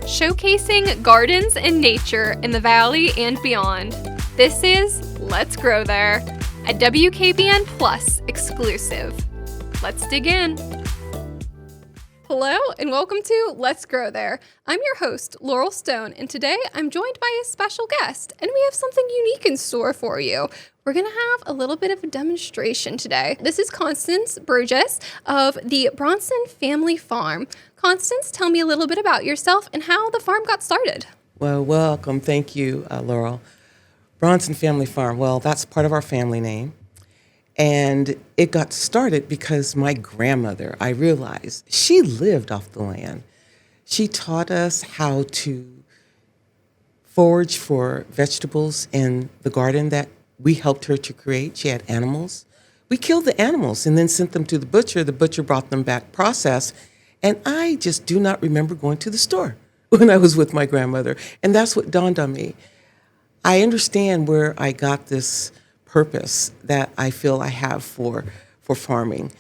showcasing gardens and nature in the valley and beyond. This is Let's Grow There, a WKBN Plus exclusive. Let's dig in. Hello and welcome to Let's Grow There. I'm your host, Laurel Stone, and today I'm joined by a special guest, and we have something unique in store for you. We're going to have a little bit of a demonstration today. This is Constance Burgess of the Bronson Family Farm. Constance, tell me a little bit about yourself and how the farm got started. Well, welcome. Thank you, Laurel. Bronson Family Farm, well, that's part of our family name. And it got started because my grandmother, I realized, she lived off the land. She taught us how to forage for vegetables in the garden that we helped her to create. She had animals. We killed the animals and then sent them to the butcher. The butcher brought them back processed. And I just do not remember going to the store when I was with my grandmother. And that's what dawned on me. I understand where I got this purpose that I feel I have for farming.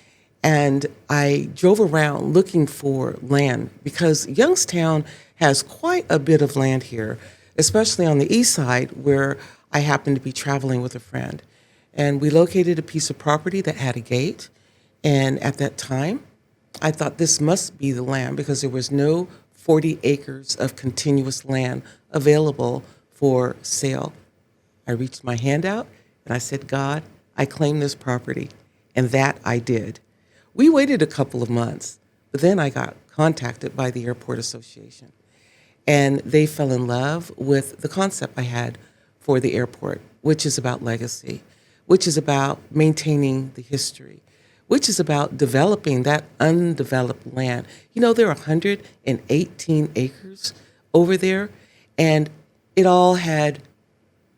And I drove around looking for land because Youngstown has quite a bit of land here, especially on the east side where I happened to be traveling with a friend. And we located a piece of property that had a gate. And at that time, I thought this must be the land because there was no 40 acres of continuous land available for sale. I reached my hand out and I said, God, I claim this property. And that I did. We waited a couple of months, but then I got contacted by the Airport Association. And they fell in love with the concept I had for the airport, which is about legacy, which is about maintaining the history, which is about developing that undeveloped land. You know, there are 118 acres over there, and it all had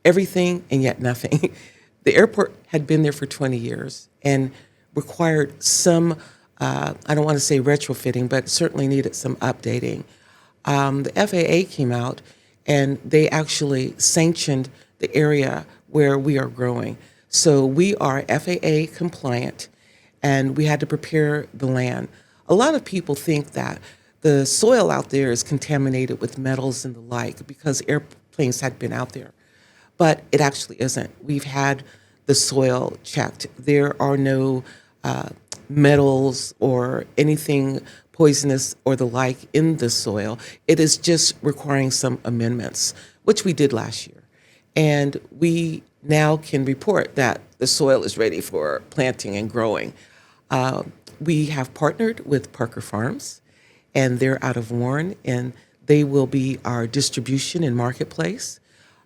everything and yet nothing. The airport had been there for 20 years and required some, I don't want to say retrofitting, but certainly needed some updating. The FAA came out and they actually sanctioned the area where we are growing. So we are FAA compliant and we had to prepare the land. A lot of people think that the soil out there is contaminated with metals and the like because airplanes had been out there. But it actually isn't. We've had the soil checked. There are no metals or anything poisonous or the like in the soil. It is just requiring some amendments, which we did last year. And we now can report that the soil is ready for planting and growing. We have partnered with Parker Farms, and they're out of Warren, and they will be our distribution and marketplace.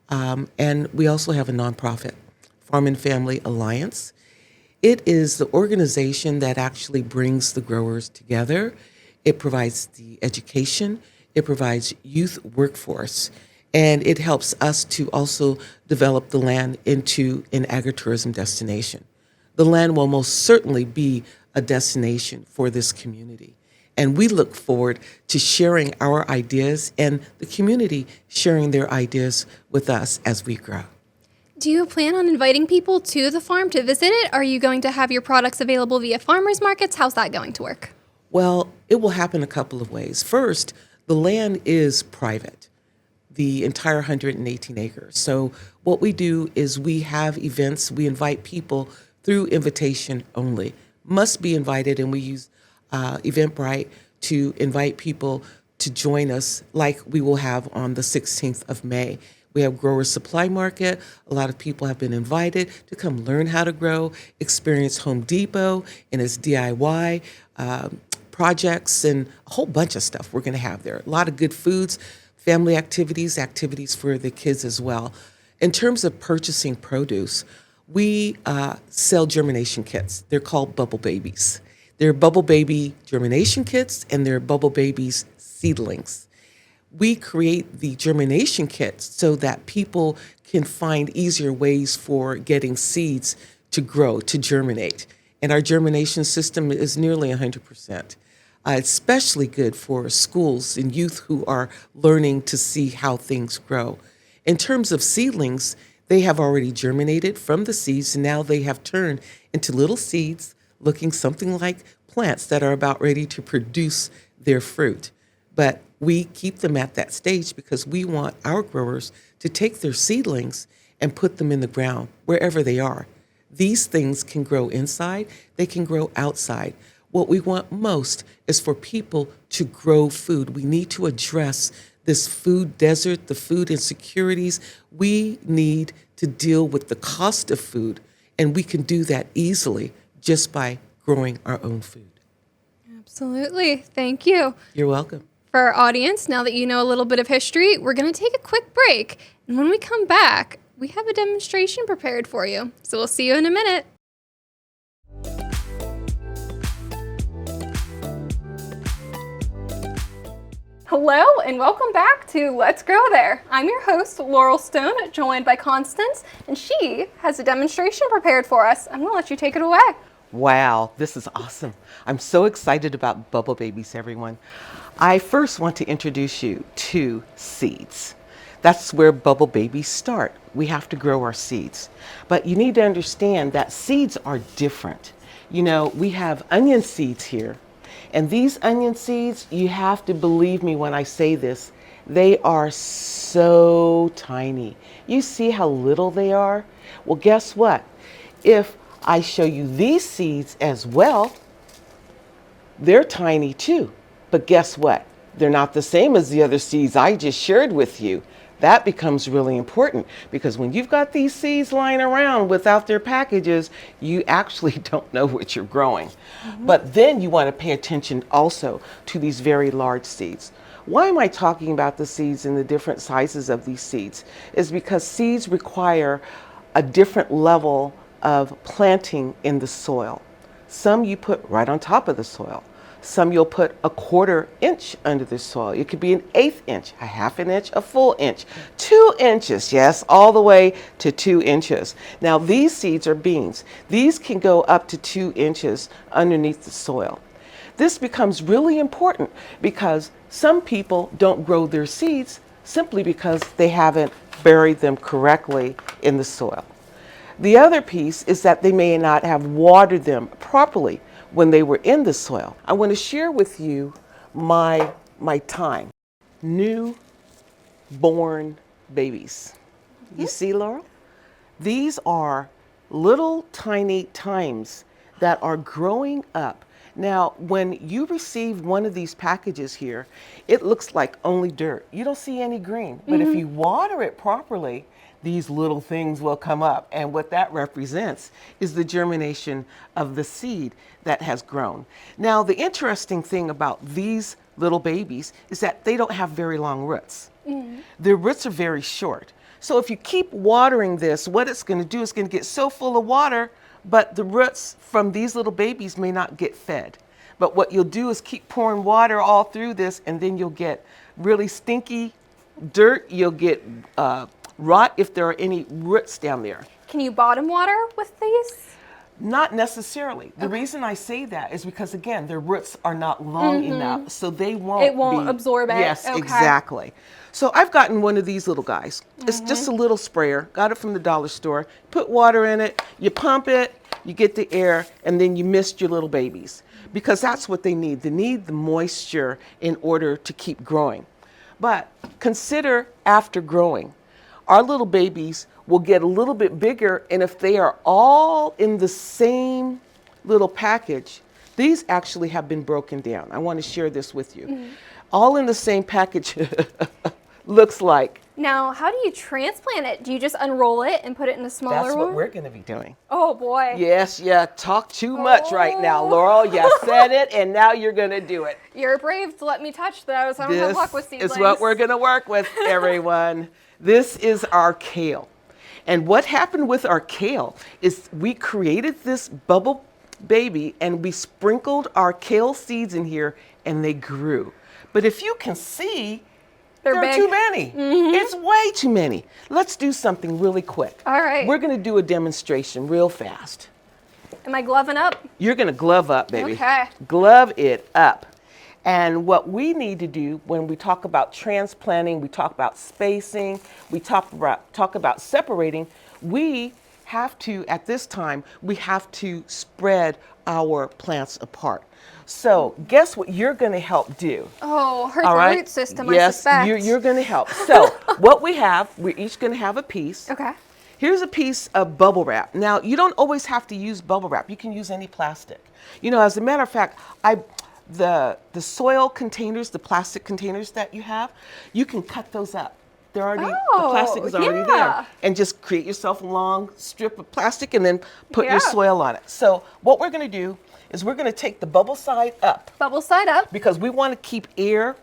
And we also have a nonprofit, Farm and Family Alliance. It is the organization that actually brings the growers together. It provides the education, it provides youth workforce, and it helps us to also develop the land into an agritourism destination. The land will most certainly be a destination for this community. And we look forward to sharing our ideas and the community sharing their ideas with us as we grow. Do you plan on inviting people to the farm to visit it? Are you going to have your products available via farmers markets? How's that going to work? Well, it will happen a couple of ways. First, the land is private, the entire 118 acres. So what we do is we have events, we invite people through invitation only. Must be invited, and we use Eventbrite to invite people to join us like we will have on the 16th of May. We have Grower Supply Market. A lot of people have been invited to come learn how to grow, experience Home Depot and its DIY projects, and a whole bunch of stuff we're going to have there. A lot of good foods, family activities for the kids as well. In terms of purchasing produce, we sell germination kits. They're called Bubble Babies. They're Bubble Baby germination kits, and they're Bubble Babies seedlings. We create the germination kits so that people can find easier ways for getting seeds to grow, to germinate. And our germination system is nearly 100%. Especially good for schools and youth who are learning to see how things grow. In terms of seedlings, they have already germinated from the seeds, and now they have turned into little seeds looking something like plants that are about ready to produce their fruit. But we keep them at that stage because we want our growers to take their seedlings and put them in the ground wherever they are. These things can grow inside, they can grow outside. What we want most is for people to grow food. We need to address this food desert, the food insecurities. We need to deal with the cost of food, and we can do that easily just by growing our own food. Absolutely. Thank you. You're welcome. For our audience, now that you know a little bit of history, we're going to take a quick break. And when we come back, we have a demonstration prepared for you. So we'll see you in a minute. Hello and welcome back to Let's Grow There. I'm your host, Laurel Stone, joined by Constance, and she has a demonstration prepared for us. I'm going to let you take it away. Wow, this is awesome. I'm so excited about bubble babies, everyone. I first want to introduce you to seeds. That's where bubble babies start. We have to grow our seeds. But you need to understand that seeds are different. You know, we have onion seeds here. And these onion seeds, you have to believe me when I say this, they are so tiny. You see how little they are? Well, guess what? If I show you these seeds as well, they're tiny too. But guess what? They're not the same as the other seeds I just shared with you. That becomes really important because when you've got these seeds lying around without their packages, you actually don't know what you're growing. But then you want to pay attention also to these very large seeds. Why am I talking about the seeds and the different sizes of these seeds? Is because seeds require a different level of planting in the soil. Some you put right on top of the soil. Some you'll put a 1/4 inch under the soil. It could be an 1/8 inch, a 1/2 inch, a full inch, 2 inches, yes, all the way to 2 inches. Now these seeds are beans. These can go up to 2 inches underneath the soil. This becomes really important because some people don't grow their seeds simply because they haven't buried them correctly in the soil. The other piece is that they may not have watered them properly when they were in the soil. I want to share with you my time. Newborn babies. You see, Laurel? These are little tiny times that are growing up. Now, when you receive one of these packages here, it looks like only dirt. You don't see any green. But if you water it properly, these little things will come up. And what that represents is the germination of the seed that has grown. Now, the interesting thing about these little babies is that they don't have very long roots. Their roots are very short. So if you keep watering this, what it's going to do is going to get so full of water, but the roots from these little babies may not get fed. But what you'll do is keep pouring water all through this, and then you'll get really stinky dirt. You'll get rot if there are any roots down there. Can you bottom water with these? Not necessarily. The reason I say that is because, again, their roots are not long enough, so they won't It won't absorb it. Yes, Okay. exactly. So I've gotten one of these little guys. It's just a little sprayer. Got it from the dollar store. Put water in it. You pump it. You get the air, and then you mist your little babies because that's what they need. They need the moisture in order to keep growing. But consider after growing. Our little babies will get a little bit bigger, and if they are all in the same little package, these actually have been broken down. I want to share this with you. All in the same package looks like. Now, how do you transplant it? Do you just unroll it and put it in a smaller That's one? what we're going to be doing. Oh boy. Yes, yeah, talk too much right now, Laurel. You said it, and now you're going to do it. You're brave to let me touch those. I don't have luck with seedlings. This is what we're going to work with, everyone. This is our kale. And what happened with our kale is we created this bubble baby and we sprinkled our kale seeds in here and they grew. But if you can see, there are too many. It's way too many. Let's do something really quick. All right. We're going to do a demonstration real fast. Am I gloving up? You're going to glove up, baby. Okay. Glove it up. And what we need to do when we talk about transplanting, we talk about spacing, we talk about separating, we have to, at this time, we have to spread our plants apart. So guess what you're going to help do? Oh, hurt All the right? root system, I Yes, suspect. you're going to help. So what we have, we're each going to have a piece. Okay. Here's a piece of bubble wrap. Now, you don't always have to use bubble wrap. You can use any plastic. You know, as a matter of fact, the soil containers, the plastic containers that you have, you can cut those up. They're already, the plastic is already there. And just create yourself a long strip of plastic and then put your soil on it. So what we're going to do is we're going to take the bubble side up. Bubble side up. Because we want to keep air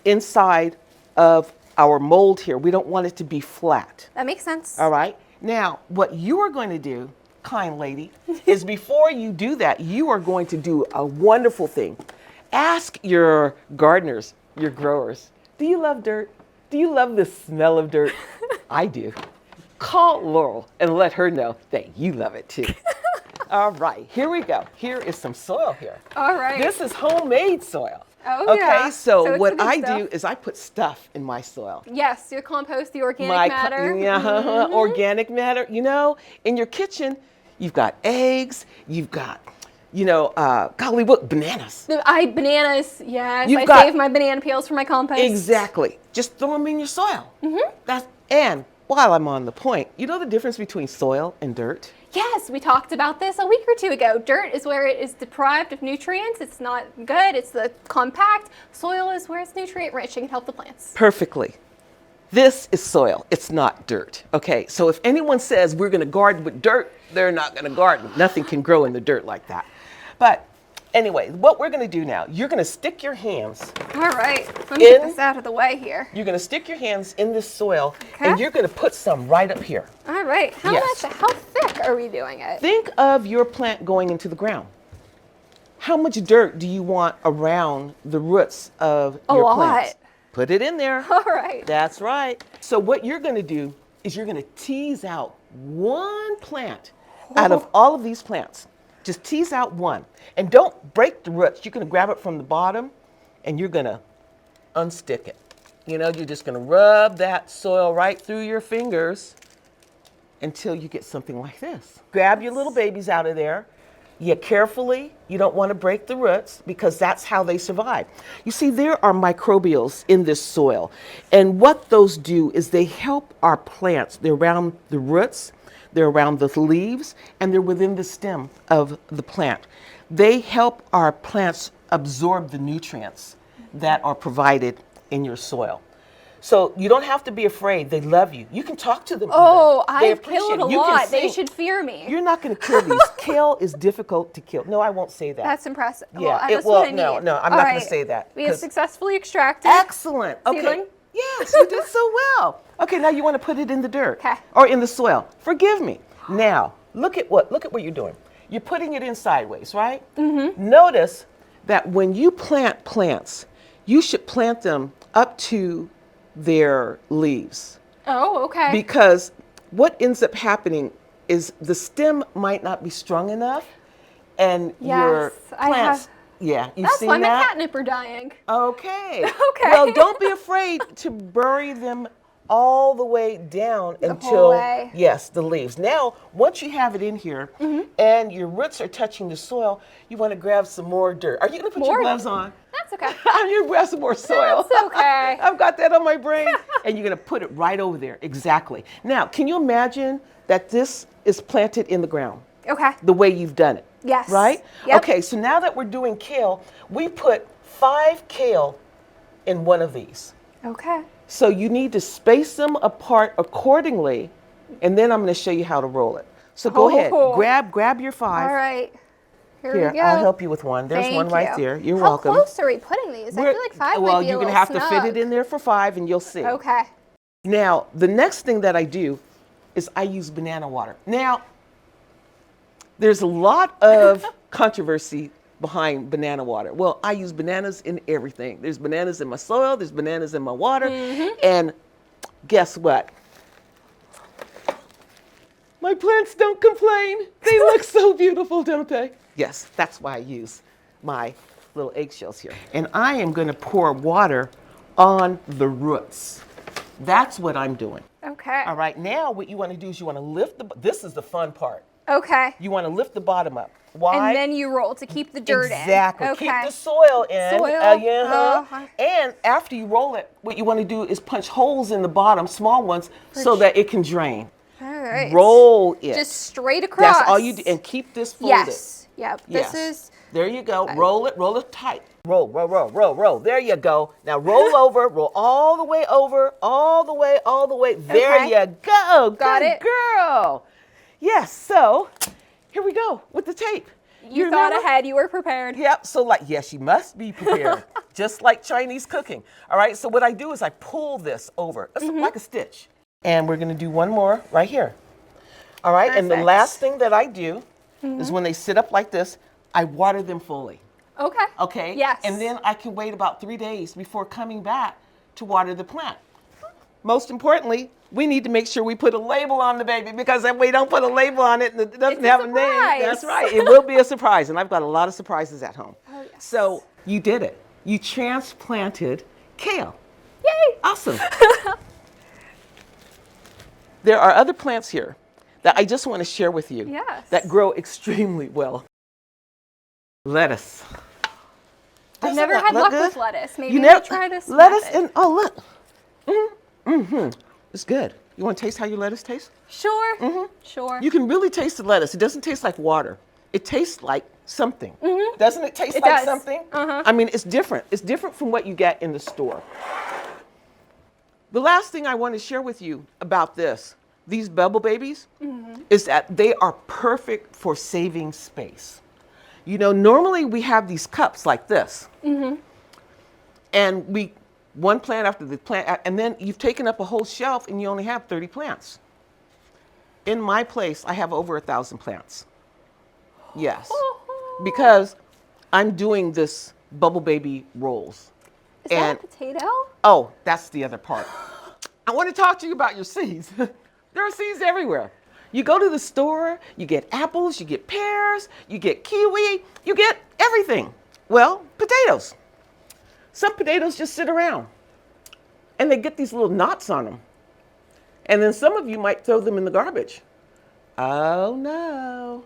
inside of our mold here. We don't want it to be flat. That makes sense. All right. Now, what you are going to do, kind lady, is before you do that, you are going to do a wonderful thing. Ask your gardeners, your growers, do you love dirt? Do you love the smell of dirt? I do. Call Laurel and let her know that you love it too. All right, here we go. Here is some soil here. All right. This is homemade soil. Oh, yeah. Okay, so it's what the good I stuff. do is I put stuff in my soil. Yes, your compost, the organic matter. Organic matter. You know, in your kitchen, you've got eggs, you've got, golly, what, bananas. Bananas, yes. You've I got- save my banana peels for my compost. Exactly. Just throw them in your soil. And while I'm on the point, you know the difference between soil and dirt? Yes, we talked about this a week or two ago. Dirt is where it is deprived of nutrients. It's not good. It's the compact. Soil is where it's nutrient rich and can help the plants. Perfectly. This is soil. It's not dirt. Okay, so if anyone says we're going to garden with dirt, they're not going to garden. Nothing can grow in the dirt like that. But anyway, what we're going to do now, you're going to stick your hands. All right, let me get this out of the way here. You're going to stick your hands in this soil, Okay. and you're going to put some right up here. All right, how thick are we doing it? Think of your plant going into the ground. How much dirt do you want around the roots of your plants? lot. Put it in there. All right. That's right. So what you're going to do is you're going to tease out one plant out of all of these plants. Just tease out one. And don't break the roots. You're going to grab it from the bottom and you're going to unstick it. You know, you're just going to rub that soil right through your fingers until you get something like this. Grab your little babies out of there. Carefully, you don't want to break the roots because that's how they survive. You see, there are microbials in this soil. And what those do is they help our plants. They're around the roots, they're around the leaves, and they're within the stem of the plant. They help our plants absorb the nutrients that are provided in your soil. So you don't have to be afraid. They love you. You can talk to them. Oh, even. They I've killed appreciate a it. You can lot. They sing. should fear me. You're not going to kill these. Kale is difficult to kill. No, I won't say that. That's impressive. Yeah, that's what I need. no, I'm not going to say that. We have 'cause- successfully extracted. Excellent. Okay. Seedling. Yes, you did so well. Okay, now you want to put it in the dirt. Okay. Or in the soil. Forgive me. Now, look at what you're doing. You're putting it in sideways, right? Mm-hmm. Notice that when you plant plants, you should plant them up to their leaves. Oh, okay. Because what ends up happening is the stem might not be strong enough and your Yes, I plants, have- you've That's seen why my that? catnip are dying. Okay. Okay. Well, don't be afraid to bury them all the way down whole until, way. yes, the leaves. Now, once you have it in here and your roots are touching the soil, you want to grab some more dirt. Are you going to put More? your gloves on? That's okay. I'm going to grab some more soil. That's okay. I've got that on my brain. And you're going to put it right over there. Exactly. Now, can you imagine that this is planted in the ground? Okay. The way you've done it. Yes. Right? Yep. Okay, so now that we're doing kale, we put 5 kale in one of these. Okay. So you need to space them apart accordingly, and then I'm going to show you how to roll it. So go ahead, grab your 5. All right. Here Here, we go. I'll help you with one. There's Thank one right you. there. You're How welcome. close are we putting these? I feel like 5 well, might be you're a going to little have to fit snug. it in there for 5, and you'll see. Okay. Now, the next thing that I do is I use banana water. Now, there's a lot of controversy behind banana water. Well, I use bananas in everything. There's bananas in my soil, there's bananas in my water, and guess what? My plants don't complain. They look so beautiful, don't they? Yes, that's why I use my little eggshells here. And I am going to pour water on the roots. That's what I'm doing. Okay. All right, now what you want to do is you want to lift this is the fun part. Okay. You want to lift the bottom up. Why? And then you roll to keep the dirt exactly. in. Okay. Keep the soil in. Soil. Yeah. And after you roll it, what you want to do is punch holes in the bottom, small ones, so that it can drain. All right. Roll it. Just straight across. That's all you do. And keep this folded. Yes. Yep. Yes. This is. There you go. Roll it tight. Roll, roll, roll, roll, roll. There you go. Now roll over, roll all the way over, all the way, all the way. There you go. Got Good it. girl. Yes, so here we go with the tape. You thought ahead, you were prepared. Yep, so yes, you must be prepared, just like Chinese cooking. All right, so what I do is I pull this over, it's like a stitch. And we're gonna do one more right here. All right, and the last thing that I do is when they sit up like this, I water them fully. Okay. Okay? Yes. And then I can wait about 3 days before coming back to water the plant. Most importantly, we need to make sure we put a label on the baby, because if we don't put a label on it and it doesn't have a name, that's right, it will be a surprise. And I've got a lot of surprises at home. Oh, yes. So you did it. You transplanted kale. Yay! Awesome. There are other plants here that I just want to share with you that grow extremely well. Lettuce. I've never had luck with lettuce. Maybe we'll try this lettuce method. and look. It's good. You want to taste how your lettuce tastes? Sure. Sure. You can really taste the lettuce. It doesn't taste like water. It tastes like something. Doesn't it taste like something? I mean, it's different. It's different from what you get in the store. The last thing I want to share with you about these bubble babies, is that they are perfect for saving space. You know, normally we have these cups like this. And one plant after the plant, and then you've taken up a whole shelf and you only have 30 plants. In my place, I have over 1,000 plants. Yes, because I'm doing this bubble baby rolls. Is that a potato? Oh, that's the other part. I want to talk to you about your seeds. There are seeds everywhere. You go to the store, you get apples, you get pears, you get kiwi, you get everything. Well, potatoes. Some potatoes just sit around and they get these little knots on them. And then some of you might throw them in the garbage. Oh no.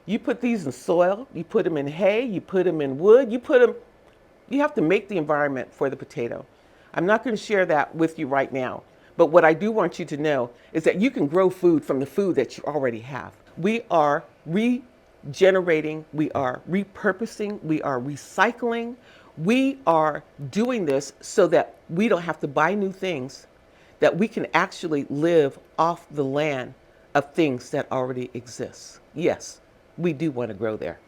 You put these in soil, you put them in hay, you put them in wood, you have to make the environment for the potato. I'm not going to share that with you right now. But what I do want you to know is that you can grow food from the food that you already have. We are regenerating, we are repurposing, we are recycling. We are doing this so that we don't have to buy new things, that we can actually live off the land of things that already exist. Yes, we do want to grow there.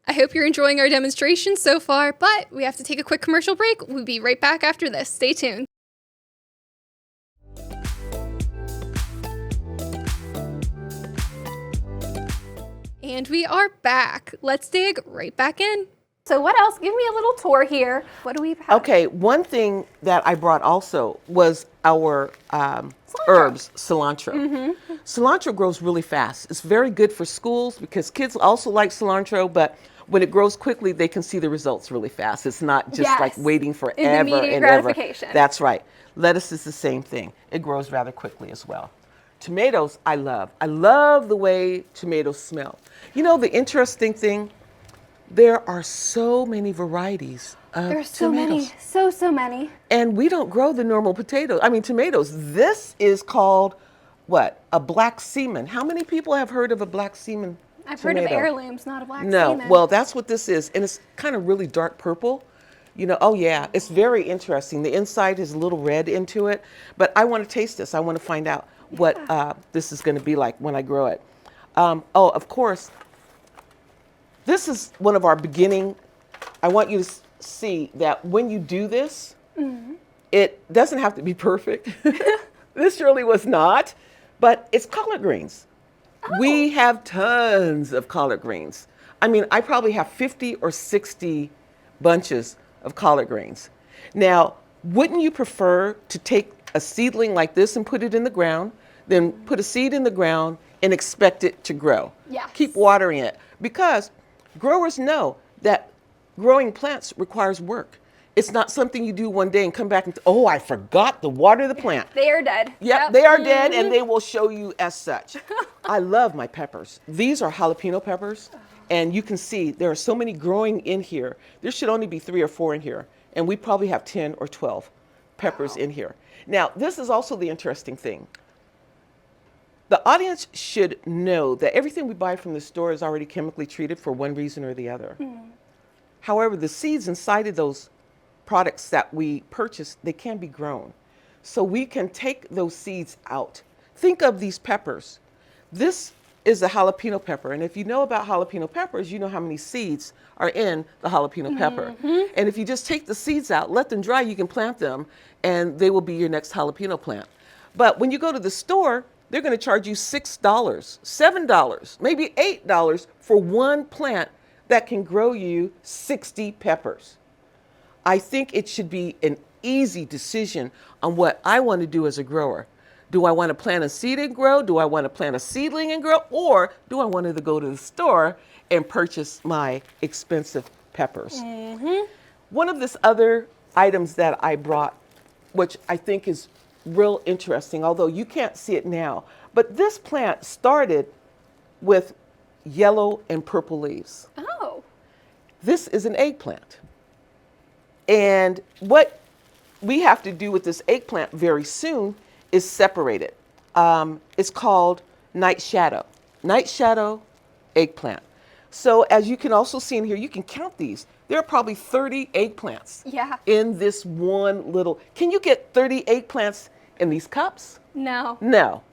I hope you're enjoying our demonstration so far, but we have to take a quick commercial break. We'll be right back after this. Stay tuned. And we are back. Let's dig right back in. So what else? Give me a little tour here. What do we have? Okay, one thing that I brought also was our herbs, cilantro. Cilantro grows really fast. It's very good for schools because kids also like cilantro, but when it grows quickly, they can see the results really fast. It's not just like waiting forever Immediate and gratification. ever. That's right. Lettuce is the same thing. It grows rather quickly as well. Tomatoes, I love. I love the way tomatoes smell. You know, the interesting thing, there are so many varieties of There's so tomatoes. many, so many. And we don't grow the normal tomatoes. This is called, what, a black seaman. How many people have heard of a black seaman I've tomato? heard of heirlooms, not a black No, seaman. well, that's what this is. And it's kind of really dark purple. You know, oh yeah, it's very interesting. The inside is a little red into it. But I want to taste this. I want to find out what this is going to be like when I grow it. Oh, of course, this is one of our beginning. I want you to see that when you do this, it doesn't have to be perfect. This really was not, but it's collard greens. We have tons of collard greens. I mean, I probably have 50 or 60 bunches of collard greens. Now, wouldn't you prefer to take a seedling like this and put it in the ground, then put a seed in the ground and expect it to grow? Yes. Keep watering it, because growers know that growing plants requires work. It's not something you do one day and come back and, oh, I forgot to water the plant. They are dead. Yep, they are dead, and they will show you as such. I love my peppers. These are jalapeno peppers, and you can see there are so many growing in here. There should only be 3 or 4 in here, and we probably have 10 or 12 peppers in here. Now, this is also the interesting thing. The audience should know that everything we buy from the store is already chemically treated for one reason or the other. However, the seeds inside of those products that we purchase, they can be grown. So we can take those seeds out. Think of these peppers. This is a jalapeno pepper. And if you know about jalapeno peppers, you know how many seeds are in the jalapeno pepper. And if you just take the seeds out, let them dry, you can plant them, and they will be your next jalapeno plant. But when you go to the store, they're going to charge you $6, $7, maybe $8 for one plant that can grow you 60 peppers. I think it should be an easy decision on what I want to do as a grower. Do I want to plant a seed and grow? Do I want to plant a seedling and grow? Or do I want to go to the store and purchase my expensive peppers? One of this other items that I brought, which I think is real interesting, although you can't see it now, but this plant started with yellow and purple leaves. Oh. This is an eggplant. And what we have to do with this eggplant very soon is separate it. It's called night shadow eggplant. So as you can also see in here, you can count these. There are probably 30 eggplants in this one little. Can you get 30 eggplants in these cups? No. No.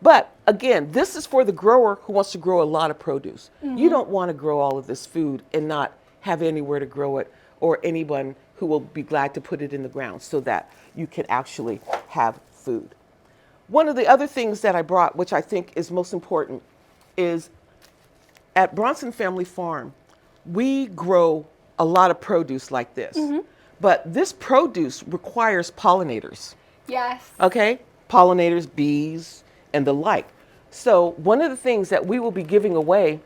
But again, this is for the grower who wants to grow a lot of produce. You don't want to grow all of this food and not have anywhere to grow it, or anyone who will be glad to put it in the ground so that you can actually have food. One of the other things that I brought, which I think is most important, is at Bronson Family Farm, we grow a lot of produce like this. But this produce requires pollinators. Yes. Okay? Pollinators, bees, and the like. So one of the things that we will be giving away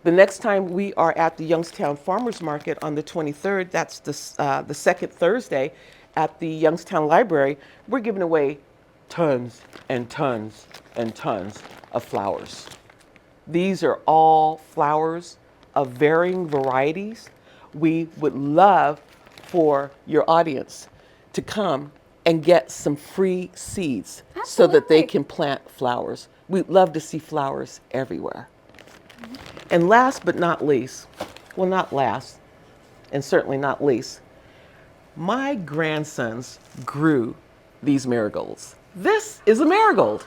the next time we are at the Youngstown Farmers Market on the 23rd, that's the second Thursday at the Youngstown Library, we're giving away tons and tons and tons of flowers. These are all flowers of varying varieties. We would love for your audience to come and get some free seeds so that they can plant flowers. We'd love to see flowers everywhere. And last but not least, well, not last, and certainly not least, my grandsons grew these marigolds. This is a marigold.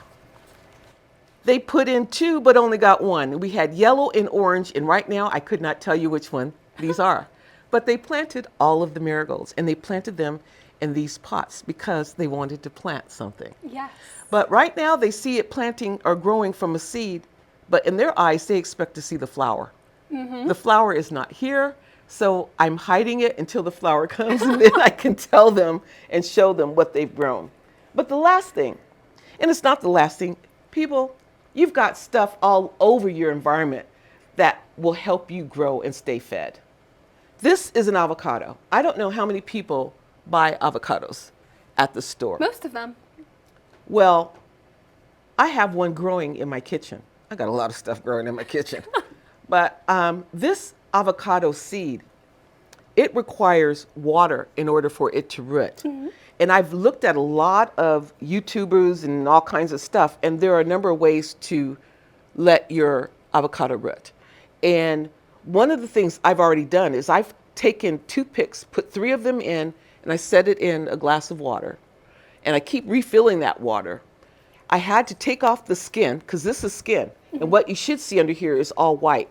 They put in 2, but only got 1. We had yellow and orange, and right now I could not tell you which one these are. But they planted all of the marigolds, and they planted them in these pots because they wanted to plant something. Yes. But right now they see it planting or growing from a seed, but in their eyes, they expect to see the flower. The flower is not here, so I'm hiding it until the flower comes, and then I can tell them and show them what they've grown. But the last thing, and it's not the last thing, people, you've got stuff all over your environment that will help you grow and stay fed. This is an avocado. I don't know how many people buy avocados at the store. Most of them. Well, I have one growing in my kitchen. I got a lot of stuff growing in my kitchen. But this avocado seed, it requires water in order for it to root. And I've looked at a lot of YouTubers and all kinds of stuff, and there are a number of ways to let your avocado root. And one of the things I've already done is I've taken toothpicks, put 3 of them in, and I set it in a glass of water. And I keep refilling that water. I had to take off the skin, because this is skin. And what you should see under here is all white.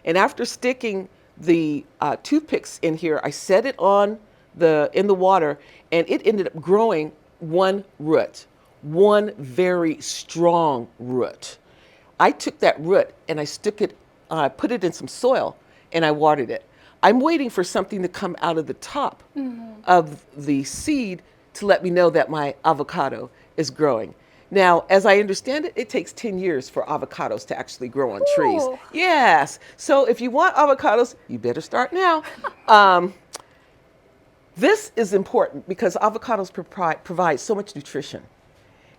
And after sticking the toothpicks in here, I set it in the water, and it ended up growing 1 root, 1 very strong root. I took that root and I put it in some soil, and I watered it. I'm waiting for something to come out of the top of the seed to let me know that my avocado is growing. Now, as I understand it, it takes 10 years for avocados to actually grow on trees. Yes. So if you want avocados, you better start now. This is important because avocados provide so much nutrition.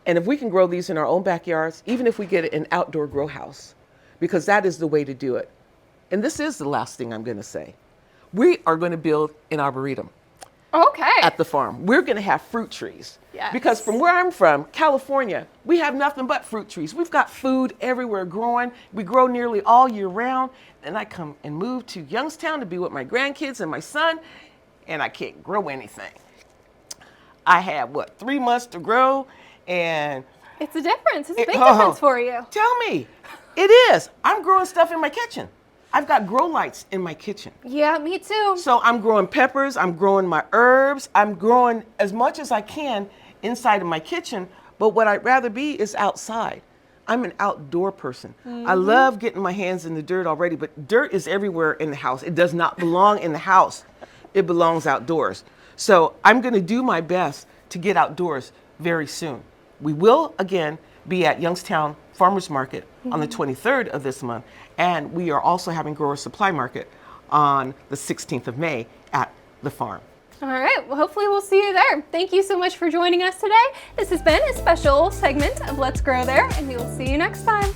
And if we can grow these in our own backyards, even if we get an outdoor grow house, because that is the way to do it. And this is the last thing I'm going to say. We are going to build an arboretum. Okay. At the farm. We're going to have fruit trees. Yes. Because from where I'm from, California, we have nothing but fruit trees. We've got food everywhere growing. We grow nearly all year round. And I come and move to Youngstown to be with my grandkids and my son, and I can't grow anything. I have, 3 months to grow, and... It's a difference. It's a big difference for you. Tell me. It is. I'm growing stuff in my kitchen. I've got grow lights in my kitchen. Yeah, me too. So I'm growing peppers, I'm growing my herbs, I'm growing as much as I can inside of my kitchen, but what I'd rather be is outside. I'm an outdoor person. I love getting my hands in the dirt already, but dirt is everywhere in the house. It does not belong in the house. It belongs outdoors. So I'm gonna do my best to get outdoors very soon. We will, again, be at Youngstown Farmers Market on the 23rd of this month, and we are also having Grower Supply Market on the 16th of May at the farm. All right, well, hopefully we'll see you there. Thank you so much for joining us today. This has been a special segment of Let's Grow There, and we will see you next time.